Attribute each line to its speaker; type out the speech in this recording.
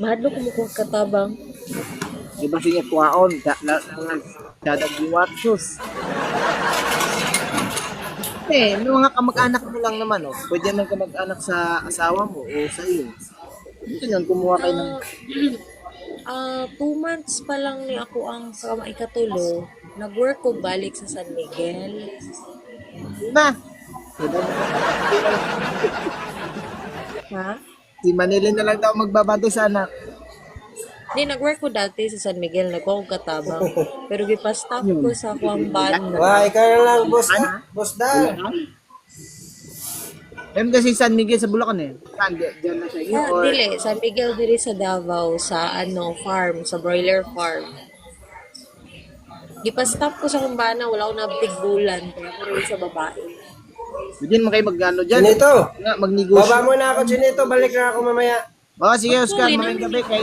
Speaker 1: Mahadlo ko mo kung katabang.
Speaker 2: Di ba sige kuhaon? Dadag liwat, sus. No mga kamag-anak mo lang naman, oh. Pwede naman kamag-anak sa asawa mo o sa iyo. Ito yan, kumuha kayo ng...
Speaker 1: 2 months pa lang ni ako ang sa ikatulo. Nag-work ko balik sa San Miguel.
Speaker 2: Na!
Speaker 1: Ha?
Speaker 2: Si Manila na lang daw magbabantay sa anak.
Speaker 1: Di, nag-work ko dati sa San Miguel. Nagkuha ko katabang. Pero gipa-stop ko sa kuwang banda.
Speaker 3: Wah, ikaw na lang, boss. Boss da.
Speaker 2: Meron kasi San Miguel sa Bulacan eh. Saan? Diyan na siya. Or...
Speaker 1: Dili, San Miguel diri sa Davao sa farm, sa broiler farm. Gipa-stop ko sa kumbana, wala ko nabtig bulan. Kaya ako rin sa babae.
Speaker 2: Pwede mo kayo mag-ano dyan.
Speaker 3: Chinito.
Speaker 2: Magnegosyo.
Speaker 3: Baba mo na ako, Chinito. Balik na ako mamaya.
Speaker 2: Sige, Oscar. Magandang gabi kay...